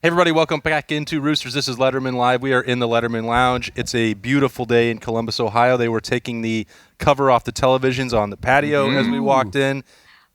Hey everybody, welcome back into Roosters. This is Lettermen Live. We are in the Lettermen Lounge. It's a beautiful day in Columbus, Ohio. They were taking the cover off the televisions on the patio as we walked in.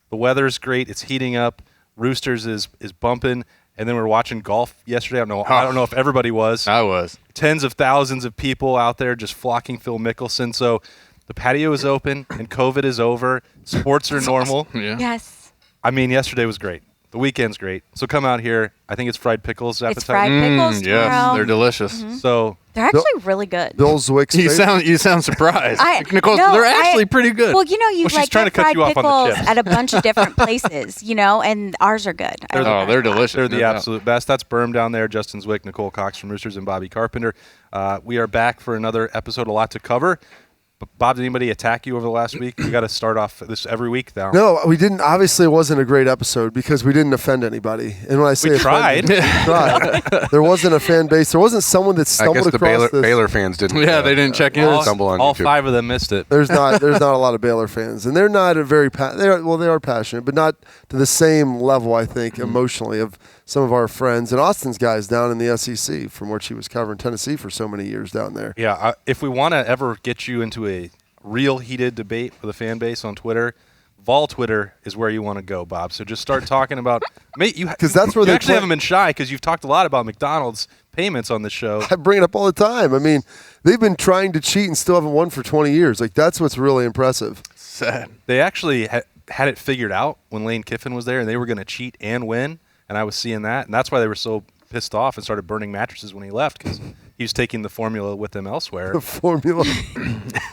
The weather's great. It's heating up. Roosters is bumping. And then we were watching golf yesterday. I don't know if everybody was. I was. Tens of thousands of people out there just flocking Phil Mickelson. So the patio is open and COVID is over. Sports are normal. Awesome. Yeah. Yes. I mean, yesterday was great. The weekend's great. So come out here. I think it's fried pickles appetite. It's fried pickles tomorrow. Yes, they're delicious. Mm-hmm. So They're actually really good. Bill Zwick's You sound surprised. Nicole, no, they're actually pretty good. Well, you know, you Well, she's like trying get to cut fried you off on the pickles chips. at a bunch of different places, you know, and ours are good. They're delicious. they're the no doubt. absolute best. That's Berm down there, Justin Zwick, Nicole Cox from Roosters, and Bobby Carpenter. We are back for another episode, a lot to cover. Bob, did anybody attack you over the last week? We got to start off this every week now. No, we didn't. Obviously, it wasn't a great episode because we didn't offend anybody. And when I say We tried. we tried. There wasn't a fan base. There wasn't someone that I stumbled guess the across this. Baylor fans didn't. Yeah, they didn't check in. Stumble on all YouTube. 5 of them missed it. There's not a lot of Baylor fans, and they're not a very they are passionate, but not to the same level, I think, emotionally of some of our friends and Austin's guys down in the SEC, from where she was covering Tennessee for so many years down there. Yeah, if we want to ever get you into a real heated debate with a fan base on Twitter, Vol Twitter is where you want to go, Bob. So just start talking about because that's where you they actually haven't been shy because you've talked a lot about McDonald's payments on the show. I bring it up all the time. I mean, they've been trying to cheat and still haven't won for 20 years. Like, that's what's really impressive. Sad. They actually had it figured out when Lane Kiffin was there, and they were going to cheat and win, and I was seeing that, and that's why they were so pissed off and started burning mattresses when he left, because he was taking the formula with them elsewhere. The formula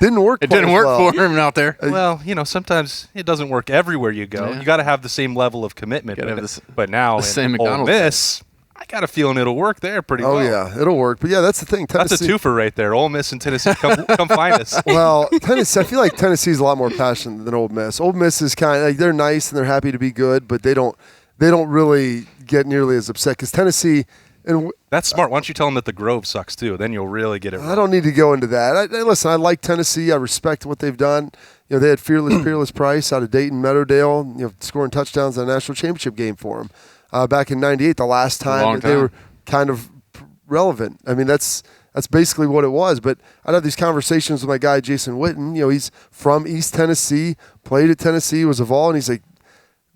didn't work. It didn't work for him out there. Well, you know, sometimes it doesn't work everywhere you go. Yeah. You got to have the same level of commitment. Gotta have But now, the same in Ole McDonald's Miss, I got a feeling it'll work there pretty well. Oh, yeah, it'll work. But, yeah, that's the thing. That's a twofer right there. Ole Miss and Tennessee, come find us. Well, Tennessee, I feel like Tennessee's a lot more passionate than Ole Miss. Ole Miss is kind of like, they're nice and they're happy to be good, but they don't really get nearly as upset because Tennessee and That's smart. Why don't you tell them that the Grove sucks too? Then you'll really get it right. I don't need to go into that. Listen, I like Tennessee. I respect what they've done. You know, they had Fearless Price out of Dayton Meadowdale, you know, scoring touchdowns in a national championship game for them back in '98. The last time they were kind of relevant. I mean, that's basically what it was. But I'd have these conversations with my guy Jason Witten. You know, he's from East Tennessee, played at Tennessee, was a Vol, and he's like,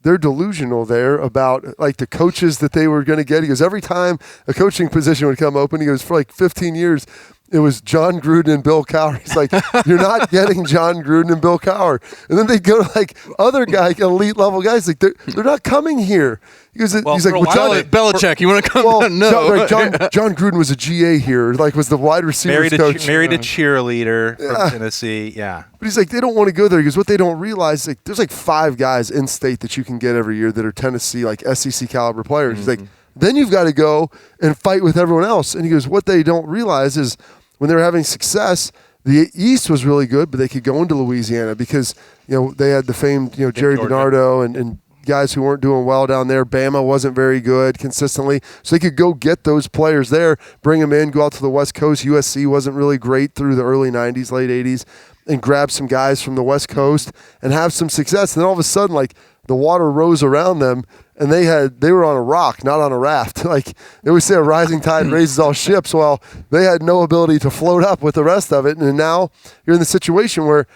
they're delusional there about like the coaches that they were going to get. He goes, every time a coaching position would come open, he goes, for like 15 years, it was John Gruden and Bill Cowher. He's like, you're not getting John Gruden and Bill Cowher. And then they go to like other guys, elite level guys, like they're not coming here. He's like, Belichick, you want to come? Well, no. John Gruden was a GA here, like was the wide receiver coach. Married a cheerleader from Tennessee, yeah. But he's like, they don't want to go there because what they don't realize, like, there's like 5 guys in state that you can get every year that are Tennessee, like SEC caliber players. He's like, then you've got to go and fight with everyone else. And he goes, what they don't realize is when they were having success, the East was really good, but they could go into Louisiana because, you know, they had the famed, you know, Jerry Bernardo and guys who weren't doing well down there. Bama wasn't very good consistently. So they could go get those players there, bring them in, go out to the West Coast. USC wasn't really great through the early 90s, late 80s, and grab some guys from the West Coast and have some success. And then all of a sudden, like, the water rose around them, and they were on a rock, not on a raft. Like they always say, a rising tide raises all ships. Well, they had no ability to float up with the rest of it. And now you're in the situation where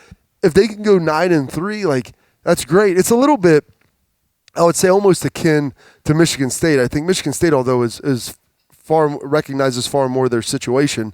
if they can go 9-3, like, that's great. It's a little bit, I would say, almost akin to Michigan State. I think Michigan State, although is recognizes far more their situation,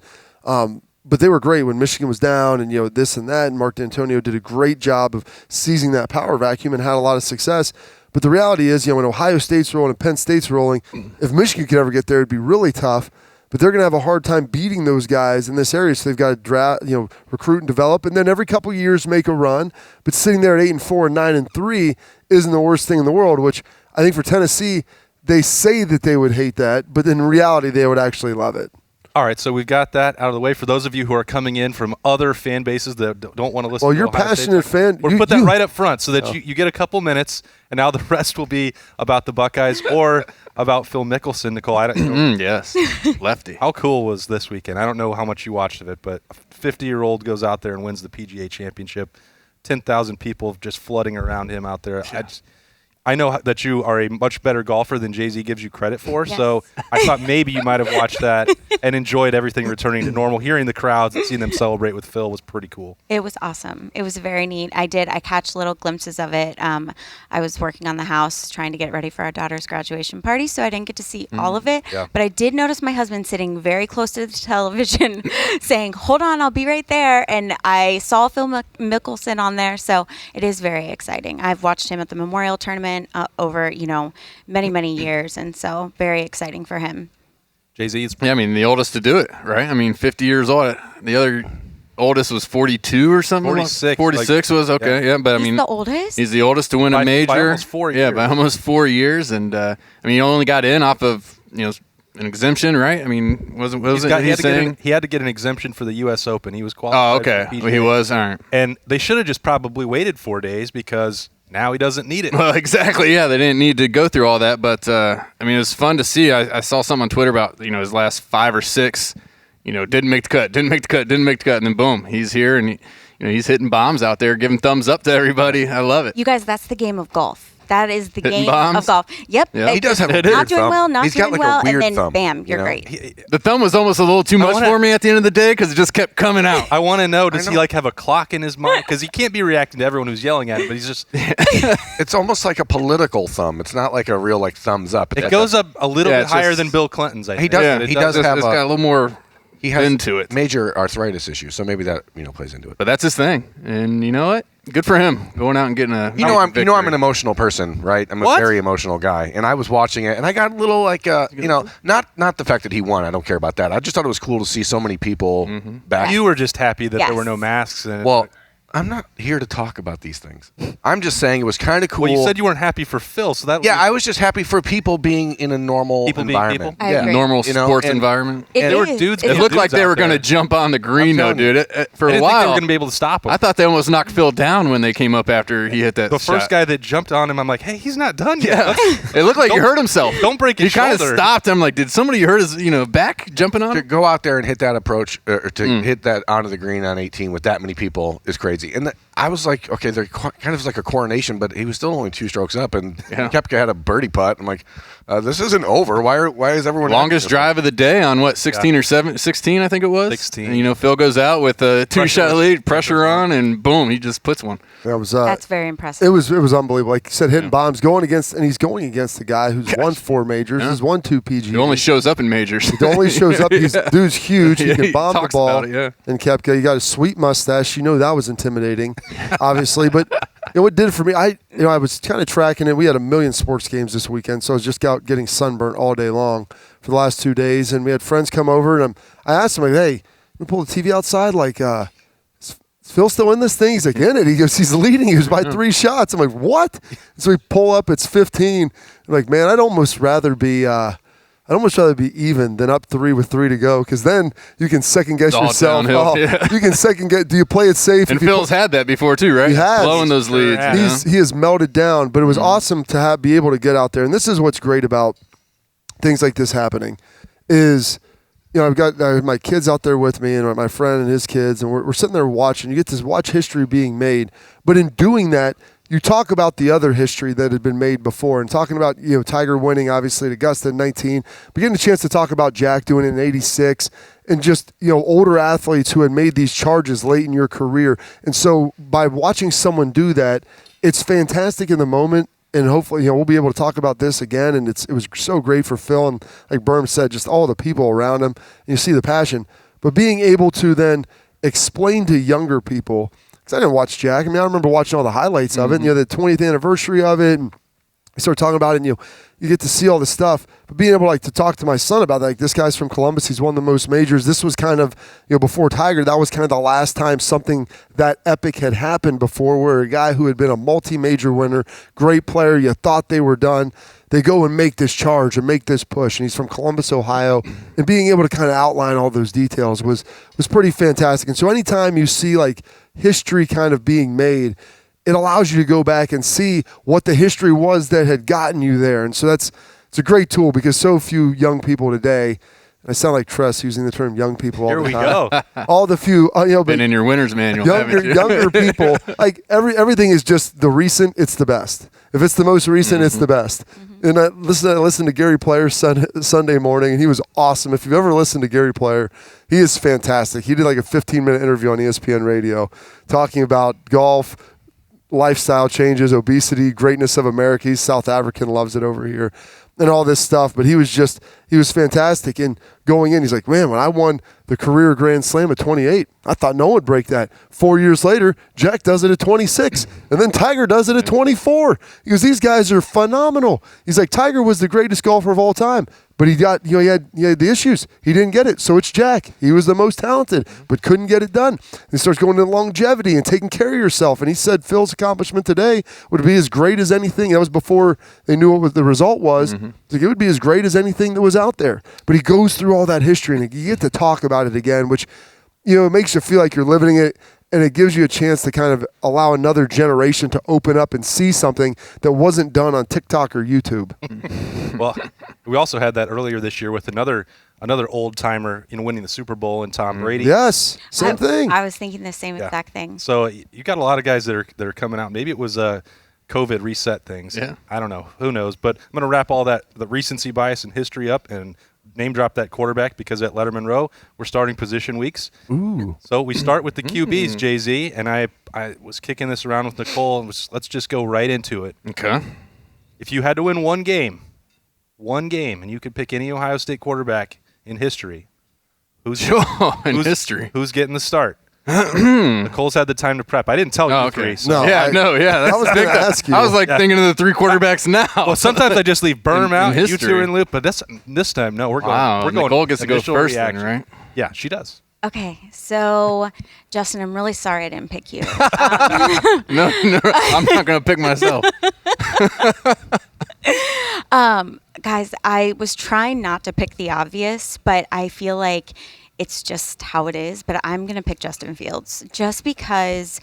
but they were great when Michigan was down and, you know, this and that. And Mark D'Antonio did a great job of seizing that power vacuum and had a lot of success. But the reality is, you know, when Ohio State's rolling and Penn State's rolling, if Michigan could ever get there, it'd be really tough. But they're going to have a hard time beating those guys in this area. So they've got to recruit and develop, and then every couple of years make a run. But sitting there at 8-4 and 9-3 isn't the worst thing in the world. Which I think for Tennessee, they say that they would hate that, but in reality, they would actually love it. All right, so we've got that out of the way. For those of you who are coming in from other fan bases that don't want to listen to you're Ohio passionate State, fan. We'll put that right up front so that you get a couple minutes, and now the rest will be about the Buckeyes or about Phil Mickelson. Nicole, I don't know. Yes, lefty. How cool was this weekend? I don't know how much you watched of it, but a 50-year-old goes out there and wins the PGA Championship. 10,000 people just flooding around him out there. I know that you are a much better golfer than Jay-Z gives you credit for, Yes. so I thought maybe you might have watched that and enjoyed everything returning to normal. Hearing the crowds and seeing them celebrate with Phil was pretty cool. It was awesome. It was very neat. I catch little glimpses of it. I was working on the house trying to get ready for our daughter's graduation party, so I didn't get to see all of it. Yeah. But I did notice my husband sitting very close to the television saying, hold on, I'll be right there. And I saw Phil Mickelson on there, so it is very exciting. I've watched him at the Memorial Tournament over, many, many years, and so very exciting for him. Jay-Z is Yeah, I mean, the oldest to do it, right? I mean, 50 years old. The other oldest was 42 or something. 46. 46 was okay. Yeah, but I He's mean, the oldest? he's the oldest to win By a major. almost 4 Yeah, years. by almost 4 years, and I mean, he only got in off of an exemption, right? I mean, wasn't he had to get an exemption for the U.S. Open. He was qualified. Oh, okay. for the Well, he PGA. was. All right. And they should have just probably waited 4 days because now he doesn't need it. Well, exactly. Yeah, they didn't need to go through all that, but I mean, it was fun to see. I saw something on Twitter about his last 5 or 6. Didn't make the cut, and then boom, he's here, and he's hitting bombs out there, giving thumbs up to everybody. I love it. You guys, that's the game of golf. That is the Hitting game bombs? of golf. Yep. Yeah. He does have a Not weird doing thumb. well, not He's doing got like well, a weird and then thumb. bam, you're you know? great. The thumb was almost a little too much for me at the end of the day because it just kept coming out. I want to know, does he have a clock in his mind? Because he can't be reacting to everyone who's yelling at him, but he's just, It's almost like a political thumb. It's not like a real thumbs up. it goes up a little Yeah, bit it's higher just- than Bill Clinton's, I think. does- But it he does It's have got a little more He has into it. major arthritis issues, so maybe that plays into it. But that's his thing, and you know what? Good for him going out and getting a. I'm victory. an emotional person, right? I'm a What? very emotional guy, and I was watching it, and I got a little not the fact that he won. I don't care about that. I just thought it was cool to see so many people back. You were just happy that there were Yes. no masks. And Well, I'm not here to talk about these things. I'm just saying it was kind of cool. well, you said you weren't happy for Phil, so that I was just happy for people being in a normal People being environment. people? I yeah. agree. normal You know, sports and- environment. It there were is. dudes- It Yeah, looked like dudes they out were going to there. jump on the green, though, telling you. dude. For I a didn't think they while, were going to be able to stop him. I thought they almost knocked Phil down when they came up after he hit that The first shot. guy that jumped on him, I'm like, hey, he's not done yet. Yeah, Let's- it looked like he Don't- hurt himself. don't break his He kind of shoulder. stopped. I'm like, did somebody hurt his back jumping on To him? go out there and hit that approach, or to hit that onto the green on 18 with that many people is crazy. And I was like, okay, they're kind of like a coronation, but he was still only 2 strokes up, and Koepka had a birdie putt. I'm like, this isn't over. Why is everyone Longest acting this way? drive of the day on what 16 or 16, I think it was. 16. And, Phil goes out with a 2-shot Pressure. lead, pressure on, and boom, he just puts one. That was That's very impressive. It was unbelievable. Like you said, hitting bombs, he's going against the guy who's won 4 majors, has won 2 PGAs. He only shows up in majors. He only shows up. He's dude's huge. He Yeah, can he bomb the talks ball. about it, yeah. And Koepka, you got a sweet mustache. That was intimidating, obviously. But what it did for me, I was kind of tracking it. We had a million sports games this weekend, so I was just out getting sunburnt all day long for the last 2 days. And we had friends come over, and I asked him, like, hey, we pull the TV outside, like, is Phil still in this thing? He's like, in it. He goes, he's leading. He was by 3 shots. I'm like, what? So we pull up. It's 15. I'm like, man, I'd almost rather be even than up 3 with 3 to go, because then you can second guess It's all yourself. downhill, yeah. You can second guess. Do you play it safe? And If you Phil's had that before too, right? He has. Blowing those leads. has. you know? He has melted down, but it was awesome to be able to get out there. And this is what's great about things like this happening is, I've got my kids out there with me and my friend and his kids, and we're sitting there watching. You get to watch history being made, but in doing that, you talk about the other history that had been made before, and talking about Tiger winning obviously at Augusta in 19, but getting a chance to talk about Jack doing it in 86, and just older athletes who had made these charges late in your career. And so by watching someone do that, it's fantastic in the moment. And hopefully, we'll be able to talk about this again. And it was so great for Phil. And like Berm said, just all the people around him. And you see the passion. But being able to then explain to younger people, because I didn't watch Jack. I remember watching all the highlights of it. And, the 20th anniversary of it. And you start talking about it, and you get to see all the stuff. But being able to talk to my son about that, like, this guy's from Columbus, he's won the most majors. This was kind of, before Tiger, that was kind of the last time something that epic had happened before, where a guy who had been a multi-major winner, great player, you thought they were done, they go and make this charge and make this push. And he's from Columbus, Ohio. And being able to kind of outline all those details was pretty fantastic. And so anytime you see history kind of being made, it allows you to go back and see what the history was that had gotten you there. And so it's a great tool, because so few young people today, I sound like Tress using the term young people all Here the we time. go. All the few, but Been in your winner's manual, haven't you? younger people, like everything is just the recent. It's the best. If it's the most recent, it's the best. And I listened to Gary Player Sunday morning, and he was awesome. If you've ever listened to Gary Player, he is fantastic. He did like a 15-minute interview on ESPN Radio talking about golf, lifestyle changes, obesity, greatness of America. He's South African, loves it over here, and all this stuff. But he was fantastic. And going in, he's like, man, when I won the career Grand Slam at 28, I thought no one would break that. 4 years later, Jack does it at 26, and then Tiger does it at 24. He goes, these guys are phenomenal. He's like, Tiger was the greatest golfer of all time. But he got, he had the issues. He didn't get it. So it's Jack. He was the most talented, but couldn't get it done. He starts going into longevity and taking care of yourself. And he said Phil's accomplishment today would be as great as anything. That was before they knew what the result was. Like, it would be as great as anything that was out there. But he goes through all that history, and you get to talk about it again, which, it makes you feel like you're living it. And it gives you a chance to kind of allow another generation to open up and see something that wasn't done on TikTok or YouTube. Well, we also had that earlier this year with another old timer, winning the Super Bowl, and Tom Brady. Yes, same thing. I was thinking the same exact thing. So you got a lot of guys that are coming out. Maybe it was COVID reset things. Yeah. I don't know. Who knows? But I'm going to wrap all the recency bias and history up and name drop that quarterback, because at Lettermen Row we're starting position weeks. Ooh. So we start with the QBs, Jay-Z, and I was kicking this around with Nicole, and let's just go right into it. Okay. If you had to win one game, and you could pick any Ohio State quarterback in history, who's getting the start? Nicole's had the time to prep. I didn't tell you three. So. That's I was going to ask you. I was thinking of the three quarterbacks now. Well, sometimes I just leave Berm out, in you two are in loop, but this time, no, we're going. Wow, We're going. Nicole gets to go first then, reaction. right? Yeah, she does. Okay, so Justin, I'm really sorry I didn't pick you. No, I'm not going to pick myself. Guys, I was trying not to pick the obvious, but I feel like it's just how it is. But I'm going to pick Justin Fields just because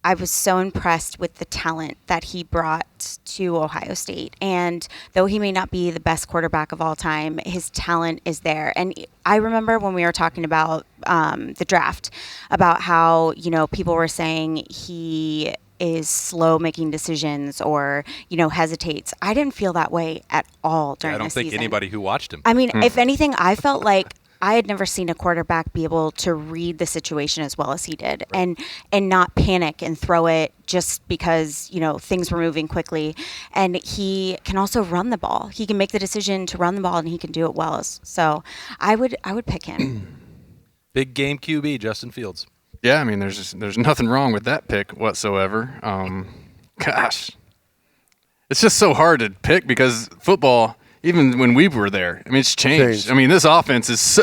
I was so impressed with the talent that he brought to Ohio State. And though he may not be the best quarterback of all time, his talent is there. And I remember when we were talking about the draft, about how, people were saying he is slow making decisions or, hesitates. I didn't feel that way at all during the season. I don't think anybody who watched him. I mean, if anything, I felt like I had never seen a quarterback be able to read the situation as well as he did, and not panic and throw it just because, things were moving quickly. And he can also run the ball. He can make the decision to run the ball, and he can do it well. So I would pick him. Big game QB, Justin Fields. Yeah, I mean, there's nothing wrong with that pick whatsoever. Gosh, it's just so hard to pick because football, even when we were there, I mean, it's changed. I mean, this offense is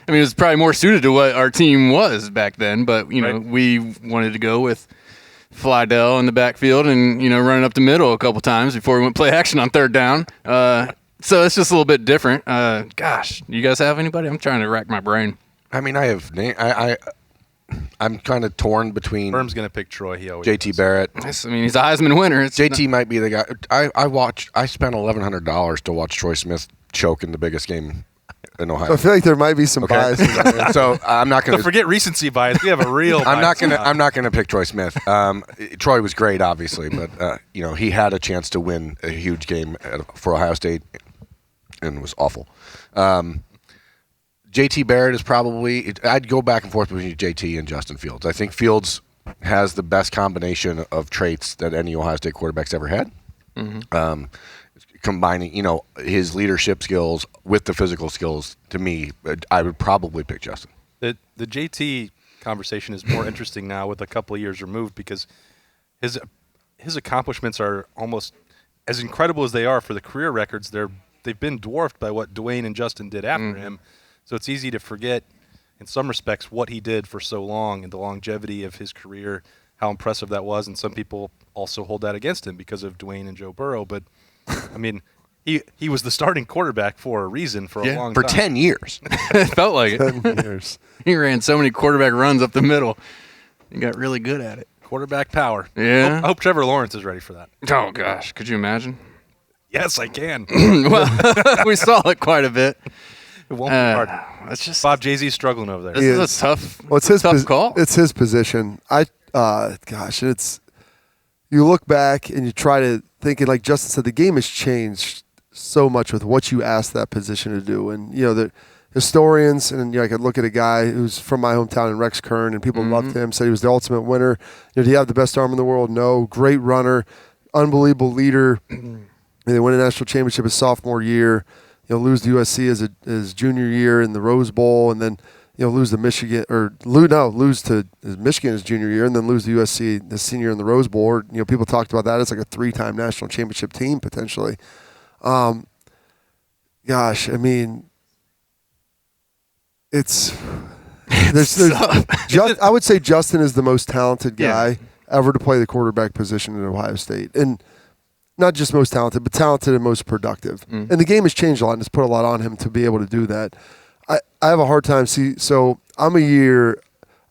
it's probably more suited to what our team was back then. But, we wanted to go with Flydell in the backfield and, running up the middle a couple times before we went play action on third down. So it's just a little bit different. Gosh, you guys have anybody? I'm trying to rack my brain. I mean, I'm kind of torn between. Berm's going to pick Troy. He always JT does. Barrett. Yes, I mean, he's a Heisman winner. JT might be the guy. I spent $1,100 to watch Troy Smith choke in the biggest game in Ohio. So I feel like there might be some bias. So I'm not going to forget recency bias. We have a real. I'm not going to pick Troy Smith. Troy was great, obviously, but he had a chance to win a huge game for Ohio State, and was awful. JT Barrett is probably. I'd go back and forth between JT and Justin Fields. I think Fields has the best combination of traits that any Ohio State quarterback's ever had. Mm-hmm. Combining, his leadership skills with the physical skills, to me, I would probably pick Justin. The JT conversation is more interesting now with a couple of years removed because his accomplishments are almost as incredible as they are for the career records. They've been dwarfed by what Dwayne and Justin did after him. So it's easy to forget, in some respects, what he did for so long and the longevity of his career, how impressive that was. And some people also hold that against him because of Dwayne and Joe Burrow. But, I mean, he was the starting quarterback for a reason for a long time. For 10 years. It felt like 10 years. He ran so many quarterback runs up the middle. He got really good at it. Quarterback power. Yeah. I hope Trevor Lawrence is ready for that. Oh, gosh. Could you imagine? Yes, I can. Well, we saw it quite a bit. It won't be hard. That's just Bob, Jay-Z's struggling over there. this is a tough. Well, it's his tough call. It's his position. It's you look back and you try to think, and like Justin said, the game has changed so much with what you ask that position to do. And the historians, and I could look at a guy who's from my hometown in Rex Kern, and people loved him, said he was the ultimate winner. Did he have the best arm in the world? No. Great runner, unbelievable leader. They win a national championship his sophomore year. Lose to USC as his junior year in the Rose Bowl, and then lose to Michigan lose to Michigan his junior year, and then lose to USC the senior in the Rose Bowl. Or, people talked about that as like a 3-time national championship team potentially. It's I would say Justin is the most talented guy ever to play the quarterback position at Ohio State, and not just most talented, but talented and most productive. And the game has changed a lot, and it's put a lot on him to be able to do that. I have a hard time. So I'm a year.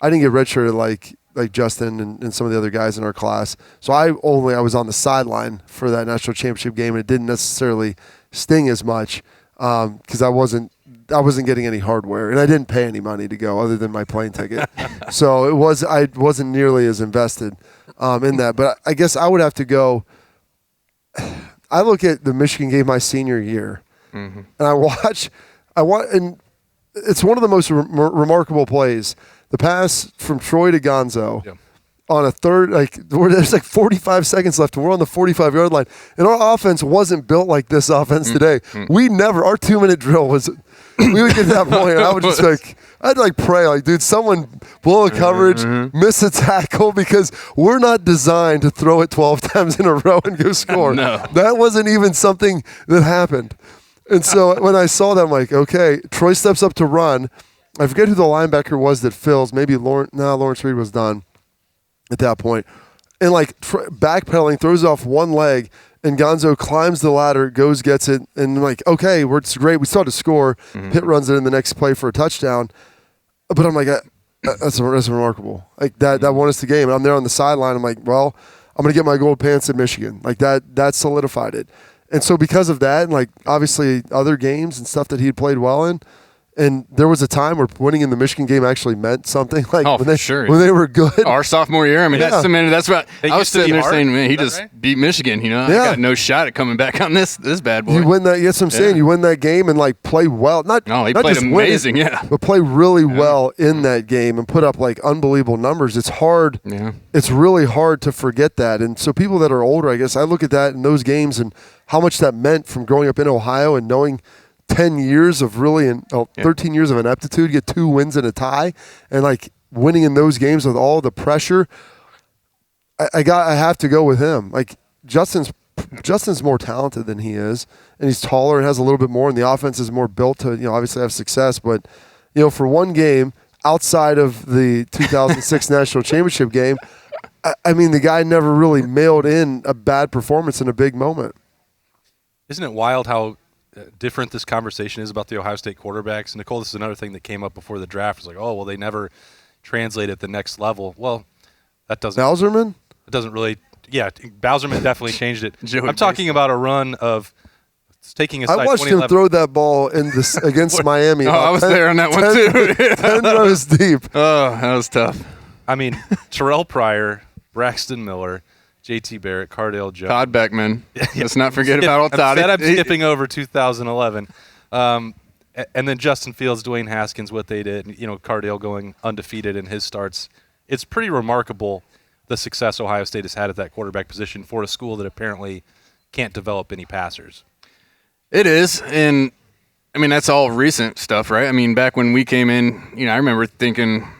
I didn't get redshirted like Justin and some of the other guys in our class. So I was on the sideline for that national championship game, and it didn't necessarily sting as much because I wasn't getting any hardware, and I didn't pay any money to go other than my plane ticket. So I wasn't nearly as invested in that. But I guess I would have to go. I look at the Michigan game my senior year, and and it's one of the most remarkable plays. The pass from Troy to Gonzo on a third, there's 45 seconds left, and we're on the 45-yard line. And our offense wasn't built like this offense today. Our 2-minute drill was, we would get to that point, and I would just I'd pray, dude, someone blow a coverage, miss a tackle, because we're not designed to throw it 12 times in a row and go score. No. That wasn't even something that happened. And so when I saw that, I'm like, okay, Troy steps up to run. I forget who the linebacker was that fills. Maybe Lawrence Reed was done at that point. And backpedaling, throws off one leg, and Gonzo climbs the ladder, gets it, and okay, it's great. We still have to score. Pitt runs it in the next play for a touchdown. But I'm like, that's remarkable. That won us the game. And I'm there on the sideline. I'm like, well, I'm going to get my gold pants at Michigan. That solidified it. And so because of that, and obviously other games and stuff that he had played well in, and there was a time where winning in the Michigan game actually meant something. When they were good. Our sophomore year, that's cemented. That's what I was sitting there saying. Man, he just beat Michigan. I got no shot at coming back on this bad boy. You win that. That's what I'm saying. You win that game and play well. He played amazing. But play really well in that game and put up unbelievable numbers. It's hard. Yeah. It's really hard to forget that. And so people that are older, I guess, I look at that in those games and how much that meant from growing up in Ohio and knowing 10 years of 13 years of ineptitude, get 2 wins and a tie, and winning in those games with all the pressure. I have to go with him. Justin's more talented than he is, and he's taller and has a little bit more, and the offense is more built to obviously have success. But for one game outside of the 2006 national championship game, the guy never really mailed in a bad performance in a big moment. Isn't it wild how different this conversation is about the Ohio State quarterbacks? Nicole, this is another thing that came up before the draft. It's they never translate at the next level. Well, that doesn't. Bowserman? It doesn't really. Yeah, Bowserman definitely changed it. I'm talking about a run of taking aside. I watched him throw that ball against Miami. I was there on that one too. 10 rows deep. Oh, that was tough. Terrell Pryor, Braxton Miller, J.T. Barrett, Cardale Jones. Todd Beckman. Let's not forget about old Todd. I'm skipping over 2011. And then Justin Fields, Dwayne Haskins, what they did. Cardale going undefeated in his starts. It's pretty remarkable the success Ohio State has had at that quarterback position for a school that apparently can't develop any passers. It is. And, that's all recent stuff, right? Back when we came in, I remember thinking –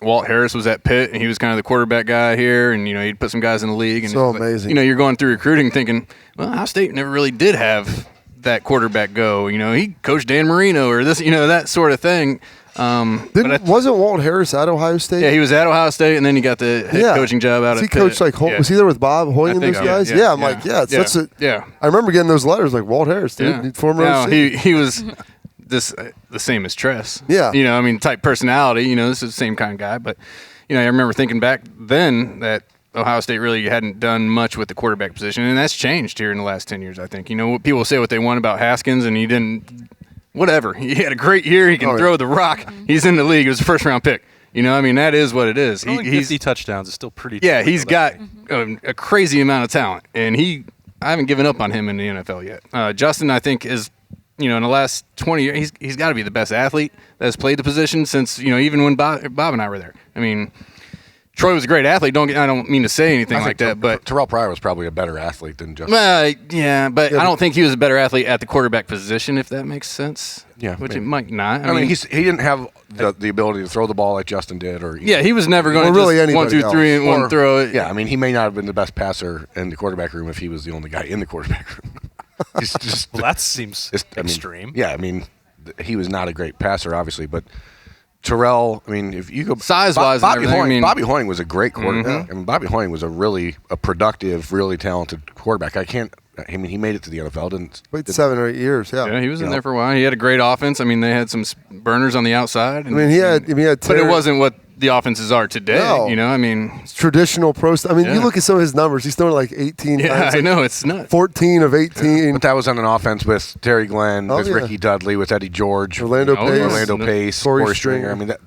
Walt Harris was at Pitt, and he was kind of the quarterback guy here, and he'd put some guys in the league. And so amazing. You're going through recruiting thinking, well, Ohio State never really did have that quarterback go. He coached Dan Marino or this, that sort of thing. Wasn't Walt Harris at Ohio State? Yeah, he was at Ohio State, and then he got the head coaching job out at Pitt. He coached was he there with Bob Hoy and those guys? Yeah, I'm I remember getting those letters Walt Harris, dude, former OC. He was the same as Tress. Yeah. Type personality, this is the same kind of guy. But, I remember thinking back then that Ohio State really hadn't done much with the quarterback position, and that's changed here in the last 10 years, I think. People say what they want about Haskins, and he didn't whatever. He had a great year. He can throw the rock. He's in the league. It was a first-round pick. You know, I mean, that is what it is. Throwing 50 touchdowns is still pretty. Yeah, he's got a crazy amount of talent, and I haven't given up on him in the NFL yet. Justin, I think, is, you know, in the last 20 years, he's got to be the best athlete that's played the position since, you know, even when Bob and I were there. I mean, Troy was a great athlete. I don't mean to say anything like that, but Terrell Pryor was probably a better athlete than Justin. Well, yeah, but I don't think he was a better athlete at the quarterback position, if that makes sense. Yeah, which maybe. It might not. I mean, he didn't have the ability to throw the ball like Justin did, or he was never going to really just 1, 2, 3, and one throw it. Yeah, I mean, he may not have been the best passer in the quarterback room if he was the only guy in the quarterback room. Well, that seems extreme. I mean, he was not a great passer, obviously, but Terrell, I mean, if you go size-wise, Bobby Hoying was a great quarterback. I mean, Bobby Hoying was a productive, really talented quarterback. I mean, he made it to the NFL. Wait 7 or 8 years. Yeah, he was in there for a while. He had a great offense. I mean, they had some burners on the outside. And, he had. But it wasn't what the offenses are today. No. You know, I mean, it's traditional pro. I mean, you look at some of his numbers. He's throwing like 18 times. Yeah, I know, it's nuts. 14 of 18. But that was on an offense with Terry Glenn, with Ricky Dudley, with Eddie George, Orlando Pace, Corey Stringer. I mean, that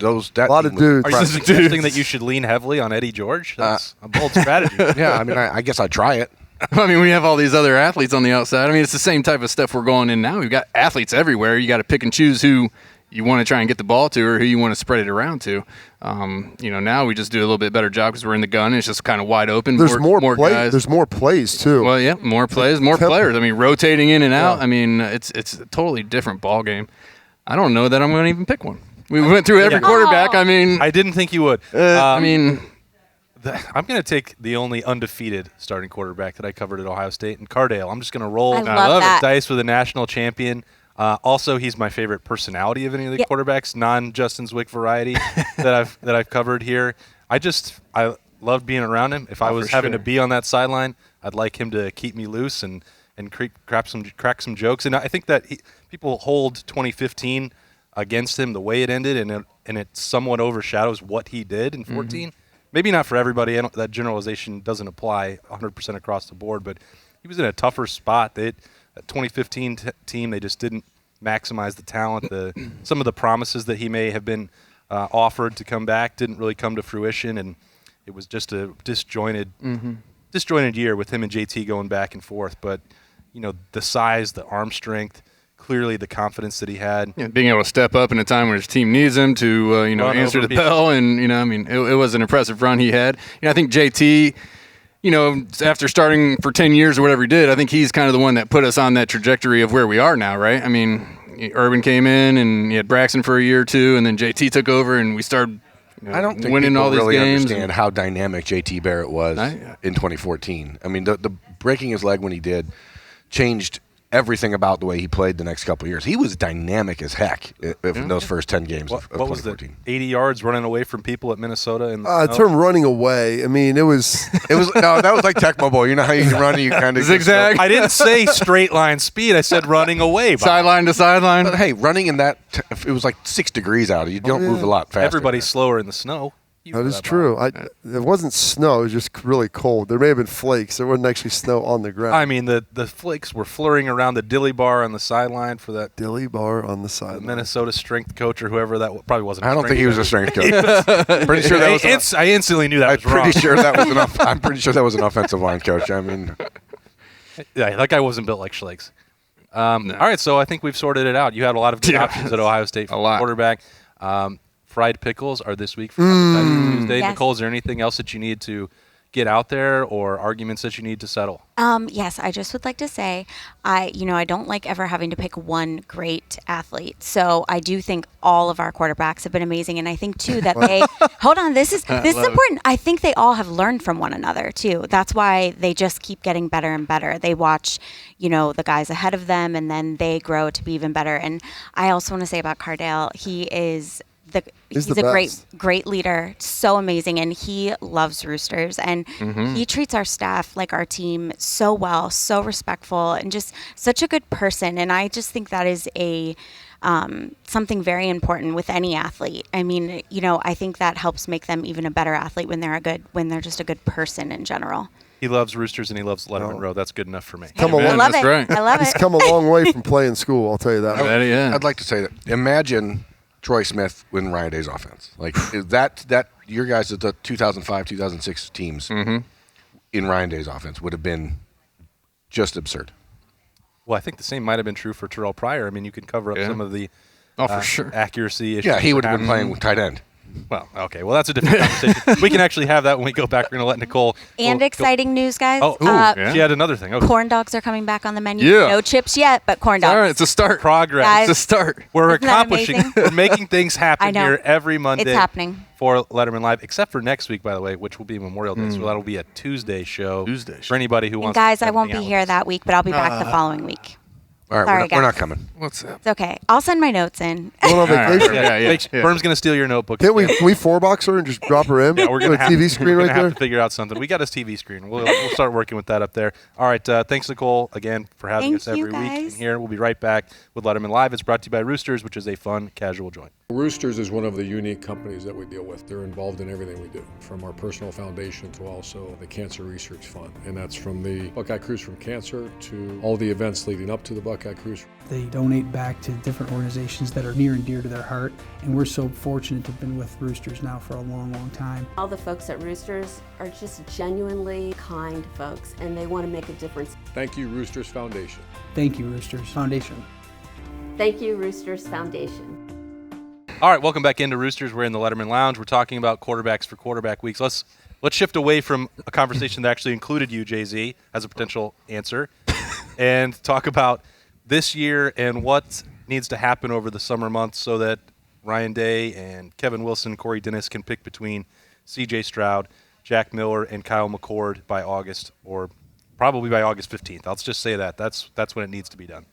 a lot of dudes. Are you suggesting that you should lean heavily on Eddie George? That's a bold strategy. Yeah, I mean, I guess I'd try it. I mean, we have all these other athletes on the outside. I mean, it's the same type of stuff we're going in now. We've got athletes everywhere. You got to pick and choose who you want to try and get the ball to or who you want to spread it around to. You know, now we just do a little bit better job because we're in the gun. And it's just kind of wide open. There's more guys. There's more plays, too. Well, yeah, more plays, more players. I mean, rotating in and out. I mean, it's a totally different ball game. I don't know that I'm going to even pick one. We went through every quarterback. I mean, I didn't think you would. I mean, I'm going to take the only undefeated starting quarterback that I covered at Ohio State, and Cardale. I'm just going to roll dice with a national champion. Also, he's my favorite personality of any of the quarterbacks, non-Justin Zwick variety that I've covered here. I loved being around him. If I was having to be on that sideline, I'd like him to keep me loose and crack some jokes. And I think that people hold 2015 against him the way it ended, and it somewhat overshadows what he did in 14. Mm-hmm. Maybe not for everybody. That generalization doesn't apply 100% across the board, but he was in a tougher spot. That 2015 team, they just didn't maximize the talent. Some of the promises that he may have been offered to come back didn't really come to fruition, and it was just a disjointed year with him and JT going back and forth. But you know, the size, the arm strength, clearly the confidence that he had. Yeah, being able to step up in a time when his team needs him to, answer the bell. And, I mean, it was an impressive run he had. I think JT, after starting for 10 years or whatever he did, I think he's kind of the one that put us on that trajectory of where we are now, right? I mean, Urban came in and you had Braxton for a year or two, and then JT took over and we started I don't think winning all these really games. Understand how dynamic JT Barrett was in 2014. I mean, the breaking his leg when he did changed everything about the way he played the next couple of years. He was dynamic as heck in those first 10 games of 2014. What was the 80 yards running away from people at Minnesota? Term running away. I mean, it was no, that was like Tecmo Bowl. You know how you can run and you kind of zigzag. I didn't say straight line speed. I said running away. Sideline to sideline. But hey, running in that it was like 6 degrees out. You don't move a lot faster. Everybody's slower in the snow. That is true. It wasn't snow. It was just really cold. There may have been flakes. There wasn't actually snow on the ground. I mean, the flakes were flurrying around the dilly bar on the sideline for that. Dilly bar on the sideline. The Minnesota strength coach or whoever that probably wasn't. I don't think he was a strength coach. Pretty sure that was. I instantly knew that was wrong. I'm pretty sure that was an offensive line coach. I mean, yeah, that guy wasn't built like Schlegs. All right, so I think we've sorted it out. You had a lot of good options at Ohio State for quarterback. Fried pickles are this week for Appetizer Tuesday. Yes. Nicole, is there anything else that you need to get out there or arguments that you need to settle? Yes, I just would like to say, I don't like ever having to pick one great athlete. So I do think all of our quarterbacks have been amazing, and I think too that they hold on. This is important. I think they all have learned from one another too. That's why they just keep getting better and better. They watch, the guys ahead of them, and then they grow to be even better. And I also want to say about Cardale, he's a great leader, so amazing, and he loves Roosters, and he treats our staff like our team so well, so respectful, and just such a good person. And I just think that is something very important with any athlete. I mean, I think that helps make them even a better athlete when they're just a good person in general. He loves Roosters and he loves Lettermen Row. That's good enough for me. Come Amen. I along. love That's it. right. I love He's it. come a long way from playing school. I'll tell you that. Yeah. I'd like to say that. Imagine Troy Smith with Ryan Day's offense. Like is that your guys at the 2005, 2006 teams in Ryan Day's offense would have been just absurd. Well, I think the same might have been true for Terrell Pryor. I mean, you can cover up some of the for sure. accuracy issues. Yeah, he would have been perhaps. playing with tight end. Well, okay. Well, that's a different conversation. We can actually have that when we go back. We're going to let Nicole. And go- exciting news, guys. Oh, yeah. she had another thing. Okay. Corn dogs are coming back on the menu. Yeah. No chips yet, but corn dogs. All right, it's a start. Progress. Guys, It's a start. We're Isn't that accomplishing. amazing? We're making things happen I know. here every Monday. It's happening. For Letterman Live, except for next week, by the way, which will be Memorial Day. So that'll be a Tuesday show. For anybody who And wants. guys, to I won't hang be out here with us. that week, but I'll be back the following week. All right, Sorry, we're not guys. coming. What's up? It's okay. I'll send my notes in. Going on vacation. Yeah. Berm's going to steal your notebook. Can we four-box her and just drop her in? Yeah, we're gonna With have a TV screen we're right gonna there. have to figure out something. We got his TV screen. We'll start working with that up there. All right. Thanks, Nicole, again for having Thank us every you, week guys. in here. We'll be right back with Letterman Live. It's brought to you by Roosters, which is a fun, casual joint. Roosters is one of the unique companies that we deal with. They're involved in everything we do, from our personal foundation to also the Cancer Research Fund. And that's from the Buckeye Cruise from Cancer to all the events leading up to the Buckeye Cruise. They donate back to different organizations that are near and dear to their heart, and we're so fortunate to have been with Roosters now for a long, long time. All the folks at Roosters are just genuinely kind folks, and they want to make a difference. Thank you, Roosters Foundation. Thank you, Roosters Foundation. Thank you, Roosters Foundation. All right, welcome back into Roosters. We're in the Letterman Lounge. We're talking about quarterbacks for quarterback weeks. Let's shift away from a conversation that actually included you, Jay-Z, as a potential answer, and talk about this year and what needs to happen over the summer months so that Ryan Day and Kevin Wilson, Corey Dennis can pick between C.J. Stroud, Jack Miller, and Kyle McCord by August, or probably by August 15th. I'll just say that. That's when it needs to be done.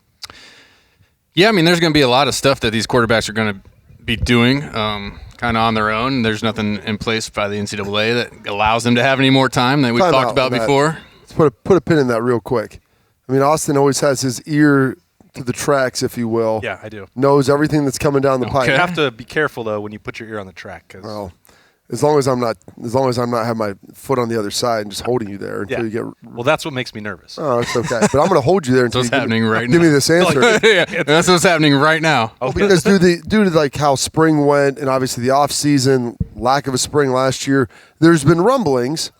Yeah, I mean, there's going to be a lot of stuff that these quarterbacks are going to be doing kind of on their own. There's nothing in place by the NCAA that allows them to have any more time that we've Time talked out about on that. before. Let's put a pin in that real quick. I mean, Austin always has his ear to the tracks, if you will. Yeah, I do. Knows everything that's coming down the pipe. You have to be careful, though, when you put your ear on the track. 'Cause Well, as long as I'm not having my foot on the other side and just holding you there until you get. Well, that's what makes me nervous. Oh, it's okay. But I'm going to hold you there until That's you what's happening right give me now. this answer. Yeah, that's what's happening right now. Well, because due to like how spring went and obviously the off season, lack of a spring last year, there's been rumblings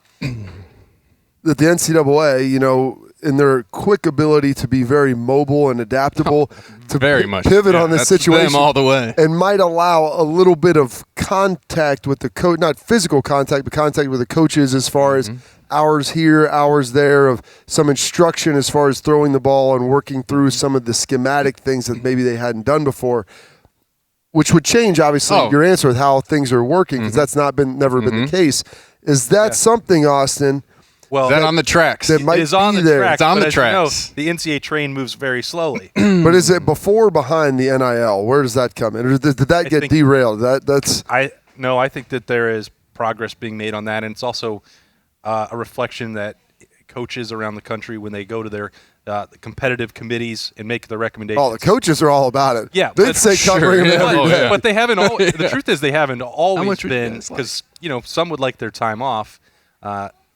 that the NCAA, in their quick ability to be very mobile and adaptable, to Very much. pivot Yeah, on this that's situation them all the way. and might allow a little bit of contact with the coach, not physical contact, but contact with the coaches as far as hours here, hours there, of some instruction as far as throwing the ball and working through some of the schematic things that maybe they hadn't done before, which would change, obviously, your answer with how things are working, because that's never been the case. Is that something, Austin, Well, Is that on the tracks? that might it is on be the there? tracks. It's on but the as you know, tracks. the NCAA train moves very slowly. But is it before or behind the NIL? Where does that come in? Or did that get think- derailed? That's I think that there is progress being made on that, and it's also a reflection that coaches around the country, when they go to their competitive committees and make their recommendations. the coaches are all about it. Yeah, they'd but- say covering Sure, them yeah. every Oh, day. yeah. But they haven't. The truth is, they haven't always much would you been, guys like? because some would like their time off,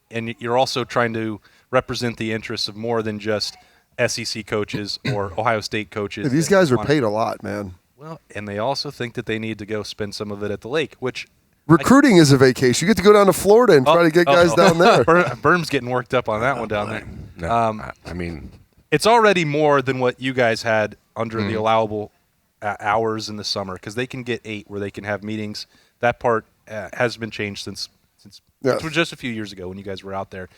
and you're also trying to represent the interests of more than just SEC coaches or Ohio State coaches. These that guys are wanna- paid a lot, man. well, and they also think that they need to go spend some of it at the lake, which Recruiting is a vacation. You get to go down to Florida and try to get guys down there. Berm's getting worked up on that one down there. No, I mean, It's already more than what you guys had under the allowable hours in the summer, because they can get 8 where they can have meetings. That part has been changed since Yeah. just a few years ago when you guys were out there.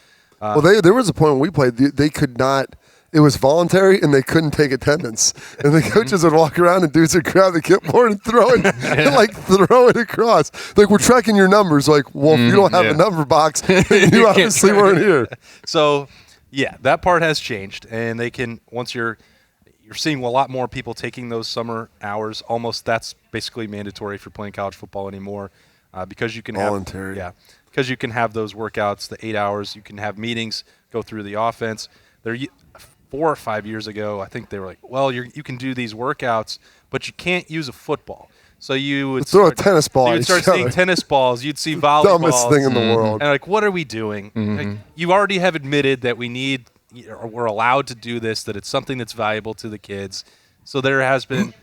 Well, there was a point when we played, they could not. It was voluntary, and they couldn't take attendance. And the coaches would walk around, and dudes would grab the clipboard and throw it, and throw it across. Like, we're tracking your numbers. Like, well, if you don't have a number box, then you obviously weren't here. So, yeah, that part has changed, and they can, once you're seeing a lot more people taking those summer hours. Almost that's basically mandatory for playing college football anymore, because you can Voluntary. because you can have those workouts, the 8 hours. You can have meetings, go through the offense. 4 or 5 years ago, I think they were like, well, you can do these workouts, but you can't use a football. So you would throw a tennis ball. You'd start seeing tennis balls. You'd see volleyballs. Dumbest thing in the world. And like, what are we doing? Like, you already have admitted that we're allowed to do this. That it's something that's valuable to the kids. So there has been.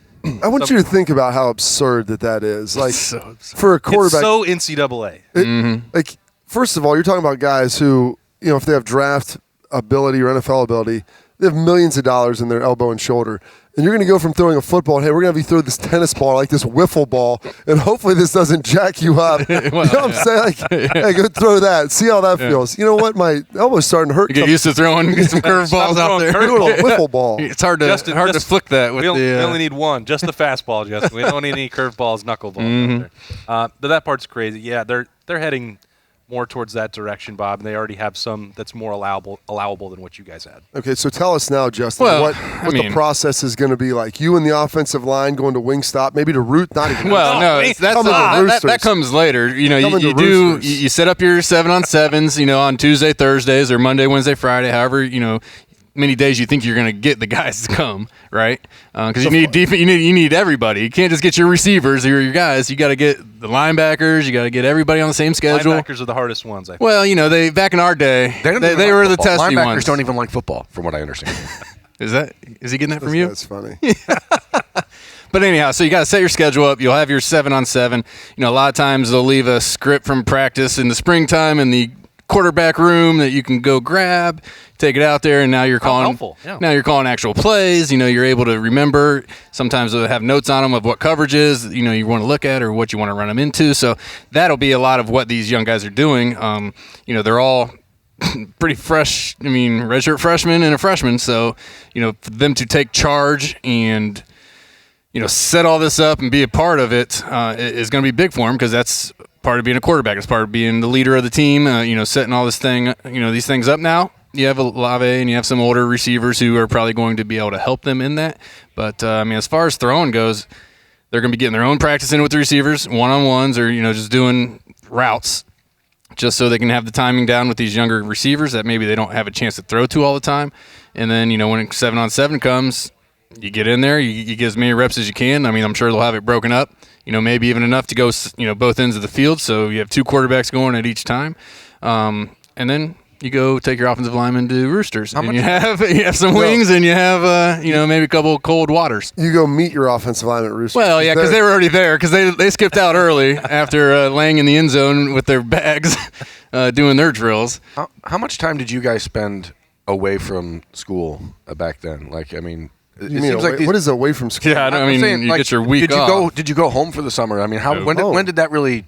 I want you to think about how absurd that is. Like for a quarterback, it's so NCAA. Like first of all, you're talking about guys who, if they have draft ability or NFL ability, they have millions of dollars in their elbow and shoulder. And you're going to go from throwing a football, hey, we're going to have you throw this tennis ball, like this wiffle ball, and hopefully this doesn't jack you up. You know what I'm saying? Like, hey, go throw that. See how that feels. You know what? My elbow's starting to hurt. You get used to throwing some curveballs out there. Do a wiffle ball. It's hard to flick that. With we only need one, just the fastball, Justin. We don't need any curveballs, knuckleballs out there. But that part's crazy. Yeah, they're heading more towards that direction, Bob, and they already have some that's more allowable than what you guys had. Okay, so tell us now, Justin, what the process is going to be like. You and the offensive line going to Wingstop, maybe to Root, not even. Well, no, that comes later. You set up your 7-on-7s, on Tuesday, Thursdays, or Monday, Wednesday, Friday, however, many days you think you're going to get the guys to come, right? Because you need everybody. You can't just get your receivers or your guys. You got to get the linebackers. You got to get everybody on the same schedule. Linebackers are the hardest ones, I think. Well, they back in our day, they were the testy ones. Linebackers don't even like football, from what I understand. Is he getting that from you? That's funny. But anyhow, so you got to set your schedule up. You'll have your 7-on-7. A lot of times they'll leave a script from practice in the springtime in the quarterback room that you can go grab, take it out there, and now you're calling. Now you're calling actual plays. You're able to remember. Sometimes they'll have notes on them of what coverages you want to look at or what you want to run them into. So that'll be a lot of what these young guys are doing. They're all pretty fresh. Redshirt freshmen and a freshman. So for them to take charge and set all this up and be a part of it is going to be big for them, because that's part of being a quarterback. It's part of being the leader of the team. Setting all this these things up now. You have a Lave and you have some older receivers who are probably going to be able to help them in that. But as far as throwing goes, they're going to be getting their own practice in with the receivers, one-on-ones, or just doing routes, just so they can have the timing down with these younger receivers that maybe they don't have a chance to throw to all the time. And then when 7-on-7 comes, you get in there, you get as many reps as you can. I'm sure they'll have it broken up, maybe even enough to go, both ends of the field. So you have two quarterbacks going at each time. And then you go take your offensive lineman to Roosters. And you have some wings and you have, maybe a couple cold waters. You go meet your offensive lineman at Roosters. Well, yeah, because they were already there, because they skipped out early after laying in the end zone with their bags doing their drills. How much time did you guys spend away from school back then? What is away from school? Yeah, you get your week off. Did you go home for the summer? When did that really?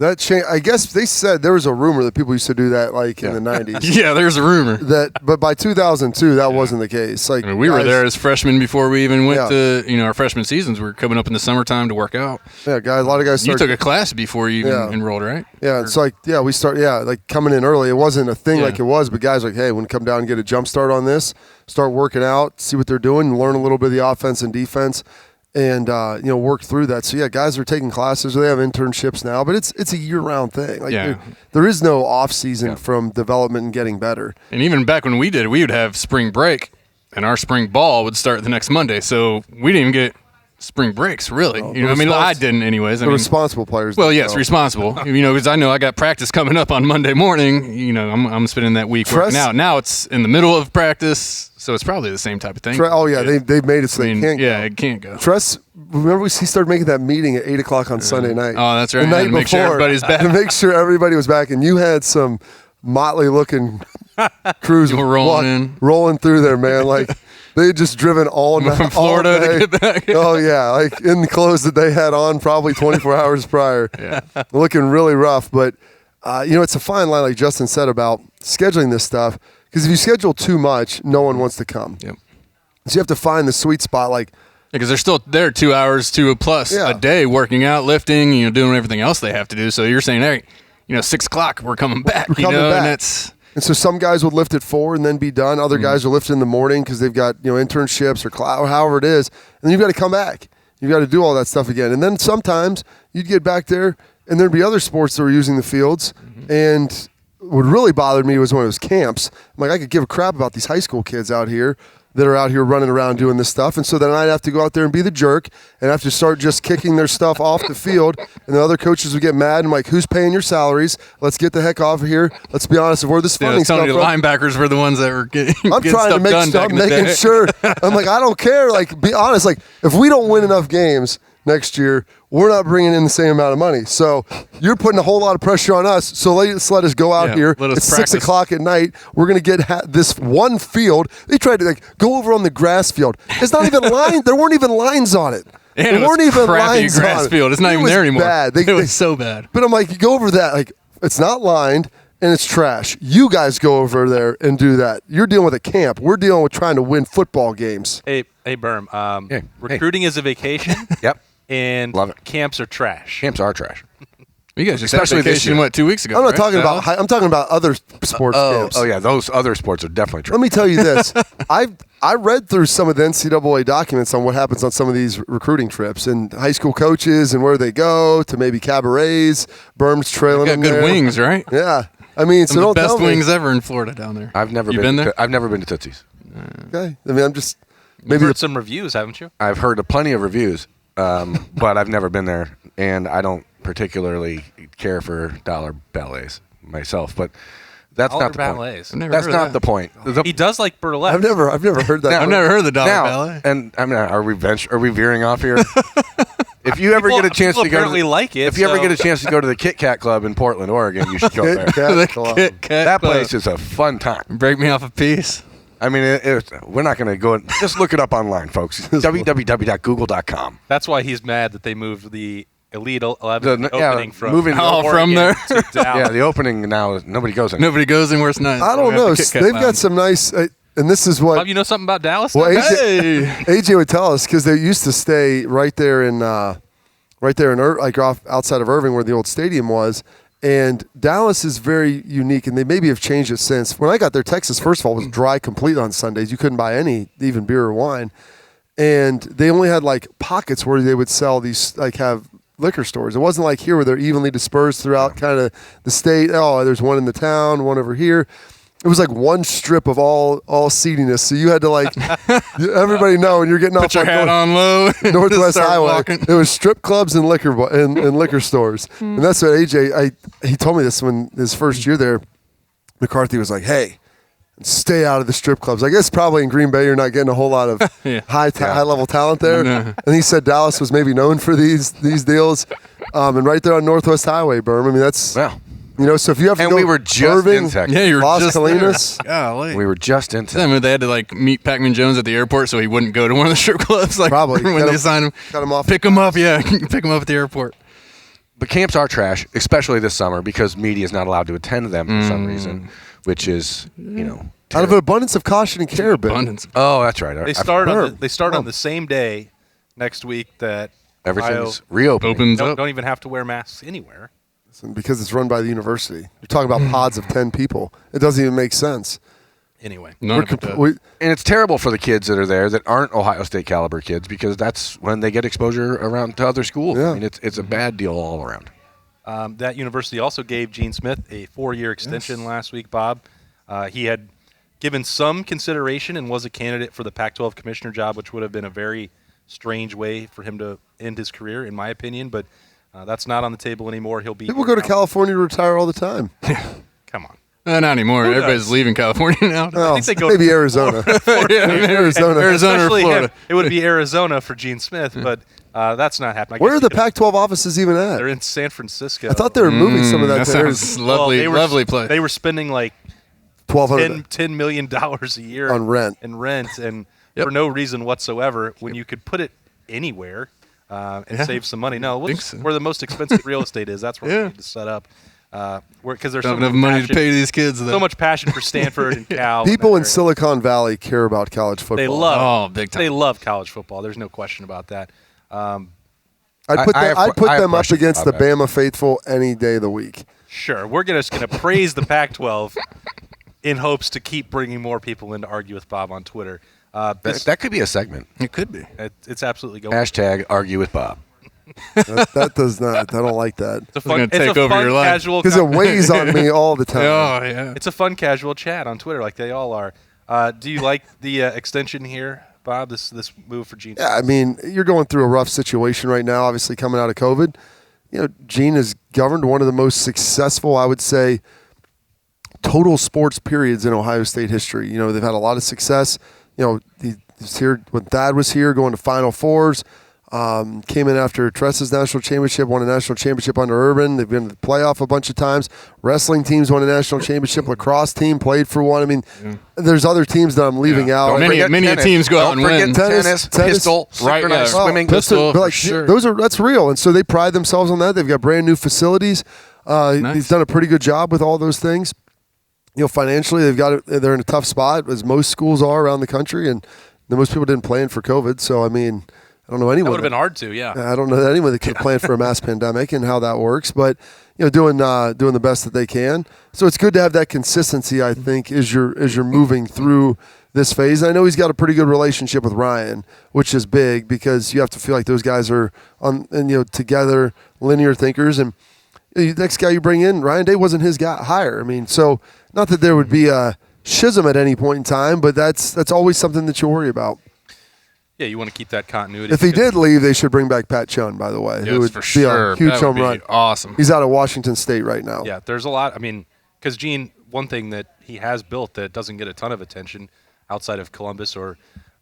That changed. I guess they said there was a rumor that people used to do that in the 90s. Yeah, there's a rumor. But by 2002, that wasn't the case. We were there as freshmen before we even went to, our freshman seasons. We were coming up in the summertime to work out. Yeah, a lot of guys started. You took a class before you even enrolled, right? Yeah, it's we start, coming in early. It wasn't a thing like it was, but guys hey, when come down and get a jump start on this, start working out, see what they're doing, learn a little bit of the offense and defense. And work through that. So guys are taking classes, or they have internships now, but it's a year-round thing. There is no off season from development and getting better. And even back when we did it, we would have spring break, and our spring ball would start the next Monday. So we didn't even get spring breaks, really. I didn't anyways. Responsible players. Well, yes, responsible. Because I know I got practice coming up on Monday morning. I'm spending that week working out. Now it's in the middle of practice, so it's probably the same type of thing. They've made it so they can't go. Yeah, it can't go. Tress, remember he started making that meeting at 8 o'clock on Sunday night. Oh, that's right. The night before, make sure everybody's back. To make sure everybody was back, and you had some motley-looking crews rolling through there, man. They had just driven all night from Florida to get back. Oh yeah, in the clothes that they had on probably 24 hours prior. Yeah, looking really rough. But it's a fine line, like Justin said, about scheduling this stuff. Because if you schedule too much, no one wants to come. Yep. So you have to find the sweet spot. Because they're still there 2 hours to a plus a day, working out, lifting, doing everything else they have to do. So you're saying, hey, 6 o'clock, we're coming back. And so some guys would lift at 4 and then be done. Other guys are lifting in the morning because they've got internships or however it is. And then you've got to come back. You've got to do all that stuff again. And then sometimes you'd get back there and there'd be other sports that were using the fields. And what really bothered me was when it was camps. I could give a crap about these high school kids out here that are out here running around doing this stuff. And so then I'd have to go out there and be the jerk and have to start just kicking their stuff off the field. And the other coaches would get mad and like, who's paying your salaries? Let's get the heck off of here. Let's be honest, if we're this funding stuff. The linebackers were the ones that were getting I'm getting trying to stuff make done stuff, back in the making day. sure. I'm like, I don't care. Like, be honest. Like, if we don't win enough games next year, we're not bringing in the same amount of money. So you're putting a whole lot of pressure on us. So let us go out here. let us It's practice. 6 o'clock at night. We're going to get this one field. They tried to like go over on the grass field. It's not even line. There weren't even lines on it. And there it was weren't even crappy lines grass on it. field. It's not It even was there anymore. Bad. It was so bad. But I'm like, you go over that. Like, it's not lined. And it's trash. You guys go over there and do that. You're dealing with a camp. We're dealing with trying to win football games. Hey, Berm. Yeah. Recruiting is a vacation. Yep. And Love it. camps are trash. Camps are trash. You guys just Especially had this vacation, year. what, 2 weeks ago? I'm not right? talking about. Dallas? I'm talking about other sports camps. Oh yeah, those other sports are definitely true. Let me tell you this. I read through some of the NCAA documents on what happens on some of these recruiting trips and high school coaches and where they go to maybe cabarets. Berm's trailing Got them good there. wings, right? Yeah. I mean, so Some of don't the best tell me. wings ever in Florida down there. I've never You been there? I've never been to Tootsie's. Okay. I mean, I'm just You've maybe heard some reviews, haven't you? I've heard plenty of reviews, but I've never been there, and I don't particularly care for dollar ballets myself. But that's Dollar not the ballets. point. Never That's heard of not that. the point. The- He does like burlesque. I've never heard that. I've never heard of the dollar now, ballet. and I mean, are we veering off here? If you ever People- get a chance people to go, apparently like it, if you ever so- get a chance to go to the Kit Kat Club in Portland, Oregon, you should go there. Kit Kat The Club. Kit Kat That Club. place is a fun time. Break me off a piece. I mean, we're not going to go. Just look it up online, folks. www.google.com. That's why he's mad that they moved the Elite 11 Yeah, opening from moving Oh, Oregon from there? to Dallas. Yeah, the opening now is nobody goes in. Nobody goes anywhere it's nice. I don't know. They've got some nice, and this is what. Bob, you know something about Dallas? Well, Hey! AJ would tell us because they used to stay right there in like off outside of Irving where the old stadium was. And Dallas is very unique, and they maybe have changed it since. When I got there, Texas, first of all, was dry complete on Sundays. You couldn't buy any, even beer or wine. And they only had like pockets where they would sell these, like have liquor stores. It wasn't like here where they're evenly dispersed throughout kind of the state. Oh, there's one in the town, one over here. It was like one strip of all seatiness. So you had to like everybody know when you're getting Put off your like hat on low. Northwest Start Highway. walking. It was strip clubs and and liquor stores. And that's what AJ. He told me this when his first year there. McCarthy was like, "Hey, stay out of the strip clubs." I guess probably in Green Bay you're not getting a whole lot of Yeah. high level talent there. No. And he said Dallas was maybe known for these deals. And right there on Northwest Highway, Berm. I mean that's Well, so if you have to and go we were just Irving, in Texas. Yeah, you were Las just Colinas. there. Golly. We were just in I Texas. mean, they had to like meet Pac-Man Jones at the airport so he wouldn't go to one of the strip clubs. Like Probably. when Got they him- signed him, got him off pick him up. Yeah, pick him up at the airport. But camps are trash, especially this summer because media is not allowed to attend them for some reason, which is Out of an abundance of caution and care, Ben. Abundance. Oh, that's right. They start on the same day next week that Everything's Ohio reopening. Opens up. don't even have to wear masks anywhere. Because it's run by the university. You're talking about pods of 10 people. It doesn't even make sense. Anyway, None of it does. And it's terrible for the kids that are there that aren't Ohio State caliber kids because that's when they get exposure around to other schools. Yeah. I mean, it's a bad deal all around. that university also gave Gene Smith a 4-year extension last week, Bob. He had given some consideration and was a candidate for the Pac-12 commissioner job, which would have been a very strange way for him to end his career, in my opinion. But that's not on the table anymore. He'll be People go to California to retire all the time. Come on. Not anymore. Who Everybody's does? leaving California now. Well, think they go maybe to Arizona. Yeah, maybe Arizona. Arizona or Especially Florida. him. It would be Arizona for Gene Smith, but that's not happening. I Where guess are the he could- Pac-12 offices even at? They're in San Francisco. I thought they were moving some of that That to sounds Well, lovely, they were- lovely place. They were spending like $1,200 $10 million a year on rent. and Yep. for no reason whatsoever when you could put it anywhere and save some money. No, think so. where the most expensive real estate is, that's where we need to set up. Because there's so Don't much have money to passion- pay these kids. Though. so much passion for Stanford and Cal. People in They're- Silicon Valley care about college football. They love. Oh, big time. They love college football. There's no question about that. I'd put I have them up questions against the about that. Bama faithful any day of the week. Sure, we're just going to praise the Pac-12 in hopes to keep bringing more people in to argue with Bob on Twitter. That could be a segment. It could be. It's absolutely going. Hashtag argue with Bob. That does not. I don't like that. It's a gonna fun, take over your life. casual. Because it weighs on me all the time. Oh yeah. It's a fun, casual chat on Twitter, like they all are. Do you like the extension here, Bob? This move for Gene? Yeah, I mean, you're going through a rough situation right now, obviously coming out of COVID. Gene has governed one of the most successful, I would say, total sports periods in Ohio State history. They've had a lot of success. He's here when Thad was here, going to Final Fours. Came in after Tressa's national championship, won a national championship under Urban. They've been to the playoff a bunch of times. Wrestling teams won a national championship. Lacrosse team played for one. I mean, there's other teams that I'm leaving out. Many teams go out and win. Tennis, pistol, synchronized swimming. Pistol, for sure. That's real. And so they pride themselves on that. They've got brand new facilities. Nice. He's done a pretty good job with all those things. Financially, they're in a tough spot, as most schools are around the country, and most people didn't plan for COVID. So, I mean, I don't know anyone. That would have been hard to, yeah. I don't know anyone that could plan for a mass pandemic and how that works, but doing the best that they can. So it's good to have that consistency, I think, as you're moving through this phase. I know he's got a pretty good relationship with Ryan, which is big because you have to feel like those guys are together, linear thinkers. And the next guy you bring in, Ryan Day wasn't his guy hire. I mean, so not that there would be a schism at any point in time, but that's always something that you worry about. Yeah, you want to keep that continuity. If he did leave, they should bring back Pat Chun, by the way. Yes, who would for be sure. a huge That would home be run. awesome. He's out of Washington State right now. Yeah, there's a lot. I mean, because Gene, one thing that he has built that doesn't get a ton of attention outside of Columbus or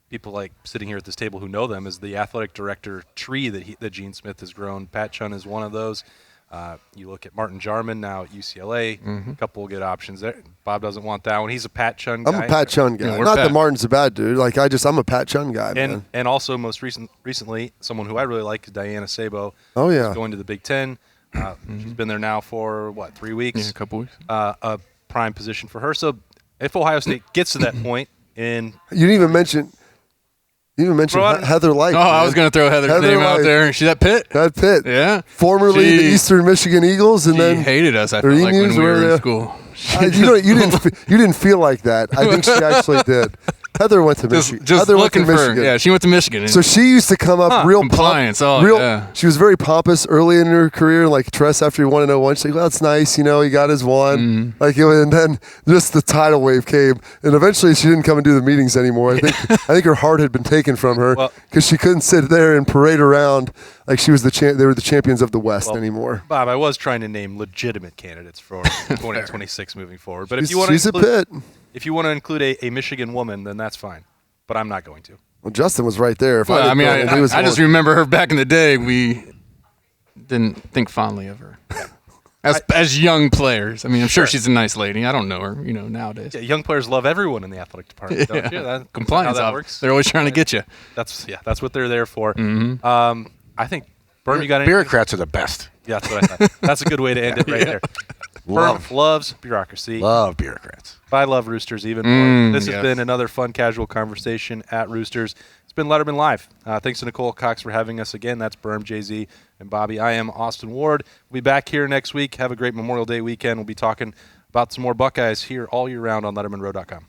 people like sitting here at this table who know them is the athletic director tree that Gene Smith has grown. Pat Chun is one of those. You look at Martin Jarman now at UCLA. A couple of good options there. Bob doesn't want that one. He's a Pat Chun guy. I'm a Pat Chun guy. Not that Martin's a bad dude. Like I'm a Pat Chun guy. And also most recently, someone who I really like is Diana Sabo. Oh yeah, going to the Big Ten. She's been there now for 3 weeks? Yeah, a couple weeks. A prime position for her. So if Ohio State gets to that point, and you didn't even mention. Heather Light. Oh, I was going to throw Heather's name out there. She's at Pitt. At Pitt. Yeah. Formerly the Eastern Michigan Eagles, and then hated us. I felt like when we were in school. You didn't feel like that. I think she actually did. Heather went to Michigan. Just looking for her. Yeah, she went to Michigan. So she used to come up real compliance. She was very pompous early in her career, like Tress after he won in 01. She's like, well, that's nice, he got his one. And then just the tidal wave came, and eventually she didn't come and do the meetings anymore. I think her heart had been taken from her because she couldn't sit there and parade around like she was they were the champions of the West anymore. Bob, I was trying to name legitimate candidates for 2026 moving forward, but if you want she's a Pitt. If you want to include a Michigan woman, then that's fine. But I'm not going to. Well, Justin was right there. I just remember her back in the day. We didn't think fondly of her as young players. I mean, I'm sure she's a nice lady. I don't know her, nowadays. Yeah, young players love everyone in the athletic department, don't you? That's compliance. how that works. They're always trying to get you. That's what they're there for. I think, Berm, you got anything? Bureaucrats are the best. Yeah, that's what I thought. That's a good way to end it right there. Berm loves bureaucracy. Love bureaucrats. I love Roosters even more. This has been another fun, casual conversation at Roosters. It's been Lettermen Live. Thanks to Nicole Cox for having us again. That's Berm, Jay-Z, and Bobby. I am Austin Ward. We'll be back here next week. Have a great Memorial Day weekend. We'll be talking about some more Buckeyes here all year round on LettermenRow.com.